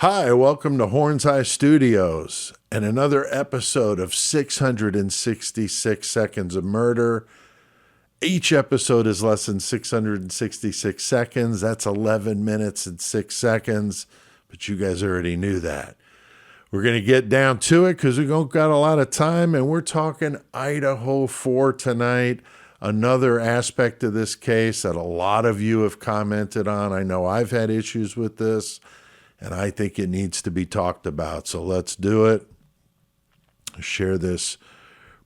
Hi, welcome to Horns Eye Studios and another episode of 666 Seconds of Murder. Each episode is less than 666 seconds. That's 11 minutes and 6 seconds, but you guys already knew that. We're going to get down to it because we don't got a lot of time, and we're talking Idaho 4 tonight. Another aspect of this case that a lot of you have commented on. I know I've had issues with this, and I think it needs to be talked about. So let's do it. Share this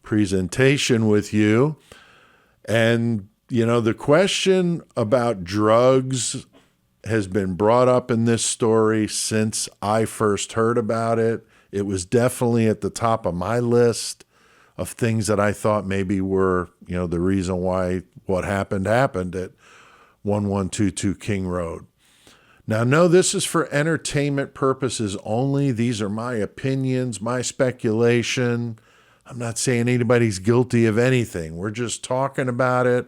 presentation with you. And, you know, the question about drugs has been brought up in this story since I first heard about it. It was definitely at the top of my list of things that I thought maybe were, you know, the reason why what happened at 1122 King Road. Now, no, this is for entertainment purposes only. These are my opinions, my speculation. I'm not saying anybody's guilty of anything. We're just talking about it.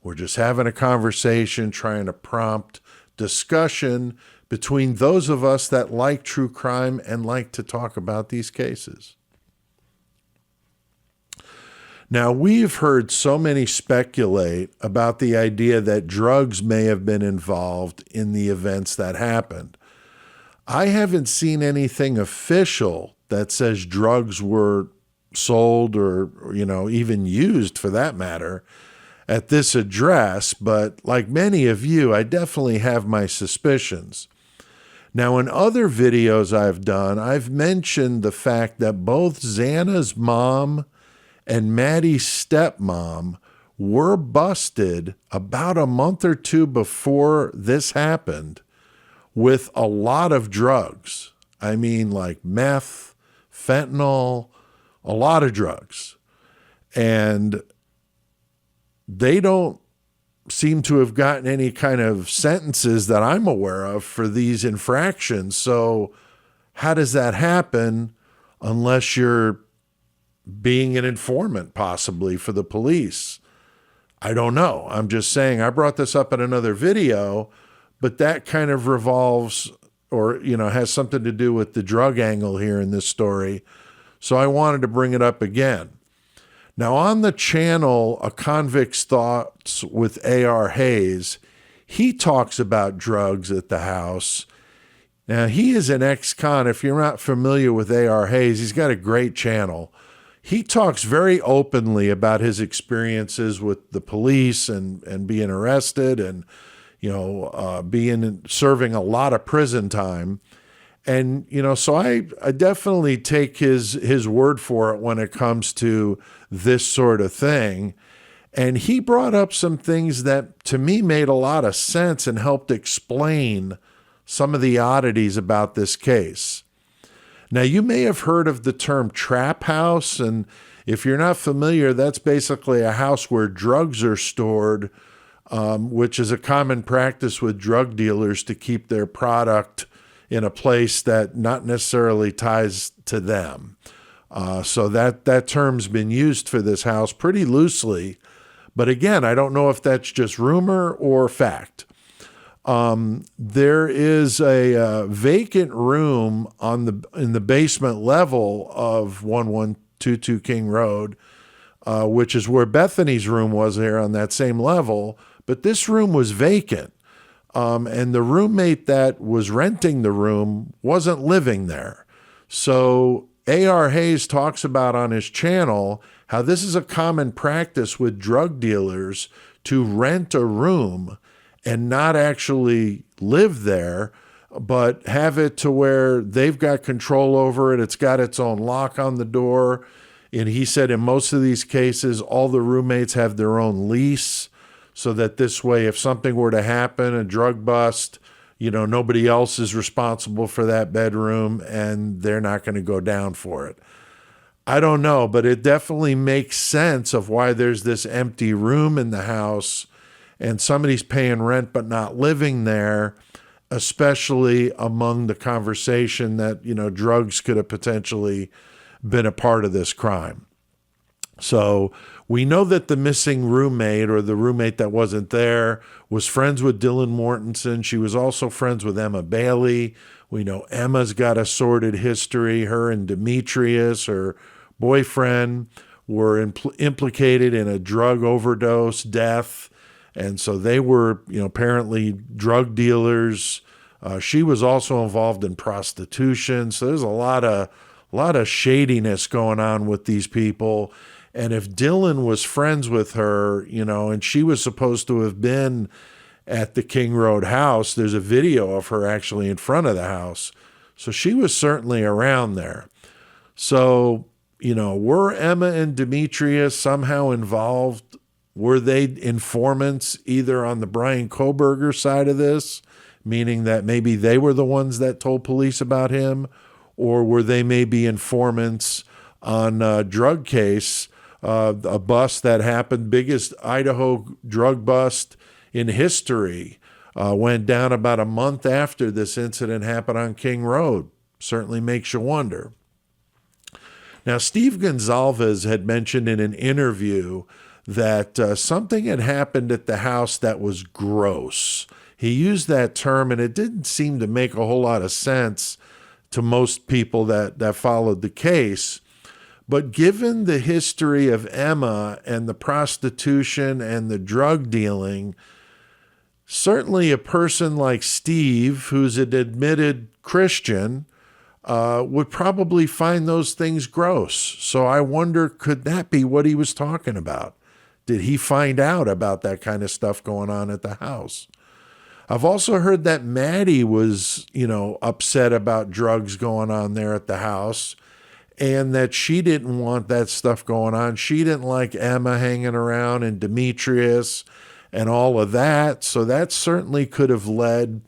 We're just having a conversation, trying to prompt discussion between those of us that like true crime and like to talk about these cases. Now, we've heard so many speculate about the idea that drugs may have been involved in the events that happened. I haven't seen anything official that says drugs were sold or, you know, even used for that matter at this address, but like many of you, I definitely have my suspicions. Now, in other videos I've done, I've mentioned the fact that both Xana's mom and Maddie's stepmom were busted about a month or two before this happened with a lot of drugs. I mean, like meth, fentanyl, a lot of drugs. And they don't seem to have gotten any kind of sentences that I'm aware of for these infractions. So how does that happen unless you're being an informant possibly for the police? I don't know. I'm just saying, I brought this up in another video, but that kind of revolves or, you know, has something to do with the drug angle here in this story. So I wanted to bring it up again. Now, on the channel, A Convict's Thoughts with A.R. Hayes, he talks about drugs at the house. Now, he is an ex-con. If you're not familiar with A.R. Hayes, he's got a great channel. He talks very openly about his experiences with the police and being arrested and, you know, serving a lot of prison time. And, you know, so I definitely take his word for it when it comes to this sort of thing. And he brought up some things that to me made a lot of sense and helped explain some of the oddities about this case. Now, you may have heard of the term trap house, and if you're not familiar, that's basically a house where drugs are stored, which is a common practice with drug dealers to keep their product in a place that not necessarily ties to them. So that term's been used for this house pretty loosely. But again, I don't know if that's just rumor or fact. There is a vacant room in the basement level of 1122 King Road, which is where Bethany's room was there on that same level. But this room was vacant. And the roommate that was renting the room wasn't living there. So A.R. Hayes talks about on his channel how this is a common practice with drug dealers to rent a room and not actually live there, but have it to where they've got control over it. It's got its own lock on the door. And he said in most of these cases, all the roommates have their own lease so that this way, if something were to happen, a drug bust, you know, nobody else is responsible for that bedroom and they're not going to go down for it. I don't know, but it definitely makes sense of why there's this empty room in the house and somebody's paying rent but not living there, especially among the conversation that, you know, drugs could have potentially been a part of this crime. So we know that the missing roommate, or the roommate that wasn't there, was friends with Dylan Mortensen. She was also friends with Emma Bailey. We know Emma's got a sordid history. Her and Demetrius, her boyfriend, were implicated in a drug overdose death. And so they were, apparently drug dealers. She was also involved in prostitution. So there's a lot of shadiness going on with these people. And if Dylan was friends with her, and she was supposed to have been at the King Road house, there's a video of her actually in front of the house. So she was certainly around there. So, were Emma and Demetrius somehow involved? Were they informants either on the Brian Kohberger side of this, meaning that maybe they were the ones that told police about him, or were they maybe informants on a drug case, a bust that happened, biggest Idaho drug bust in history, went down about a month after this incident happened on King Road. Certainly makes you wonder. Now, Steve Gonsalves had mentioned in an interview that something had happened at the house that was gross. He used that term, and it didn't seem to make a whole lot of sense to most people that followed the case. But given the history of Emma and the prostitution and the drug dealing, certainly a person like Steve, who's an admitted Christian, would probably find those things gross. So I wonder, could that be what he was talking about? Did he find out about that kind of stuff going on at the house? I've also heard that Maddie was, upset about drugs going on there at the house, and that she didn't want that stuff going on. She didn't like Emma hanging around and Demetrius and all of that. So that certainly could have led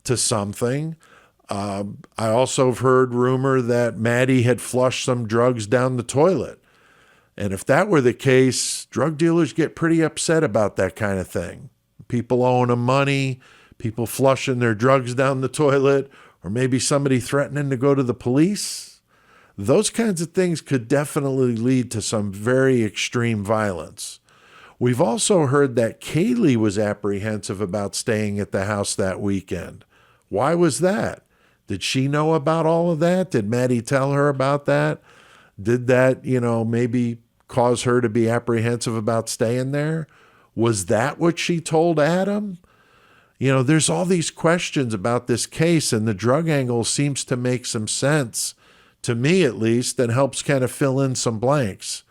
to something. I also have heard rumor that Maddie had flushed some drugs down the toilet. And if that were the case, drug dealers get pretty upset about that kind of thing. People owing them money, people flushing their drugs down the toilet, or maybe somebody threatening to go to the police. Those kinds of things could definitely lead to some very extreme violence. We've also heard that Kaylee was apprehensive about staying at the house that weekend. Why was that? Did she know about all of that? Did Maddie tell her about that? Did that, maybe cause her to be apprehensive about staying there? Was that what she told Adam? There's all these questions about this case, and the drug angle seems to make some sense, to me at least, and helps kind of fill in some blanks.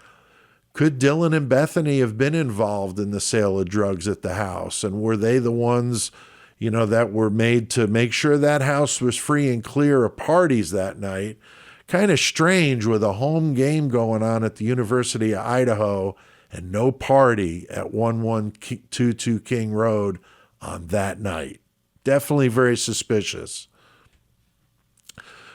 Could Dylan and Bethany have been involved in the sale of drugs at the house? And were they the ones, that were made to make sure that house was free and clear of parties that night? Kind of strange with a home game going on at the University of Idaho and no party at 1122 King Road on that night. Definitely very suspicious.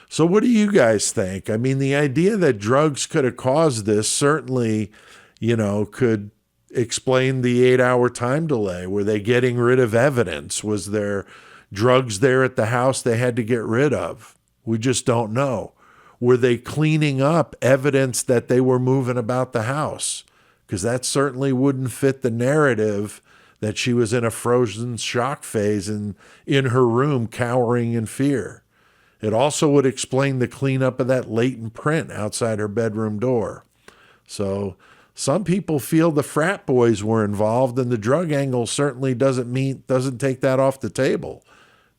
So what do you guys think? I mean, the idea that drugs could have caused this certainly, could explain the 8-hour time delay. Were they getting rid of evidence? Was there drugs there at the house they had to get rid of? We just don't know. Were they cleaning up evidence that they were moving about the house? Because that certainly wouldn't fit the narrative that she was in a frozen shock phase and in her room cowering in fear. It also would explain the cleanup of that latent print outside her bedroom door. So some people feel the frat boys were involved, and the drug angle certainly doesn't take that off the table.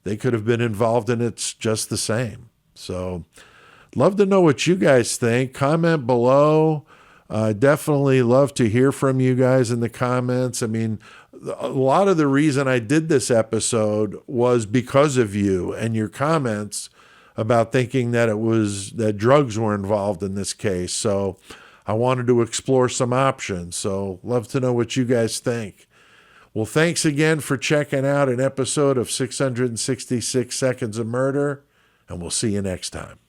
They could have been involved, and it's just the same. So love to know what you guys think. Comment below. Definitely love to hear from you guys in the comments. I mean, a lot of the reason I did this episode was because of you and your comments about thinking that drugs were involved in this case. So I wanted to explore some options. So love to know what you guys think. Well, thanks again for checking out an episode of 666 Seconds of Murder, and we'll see you next time.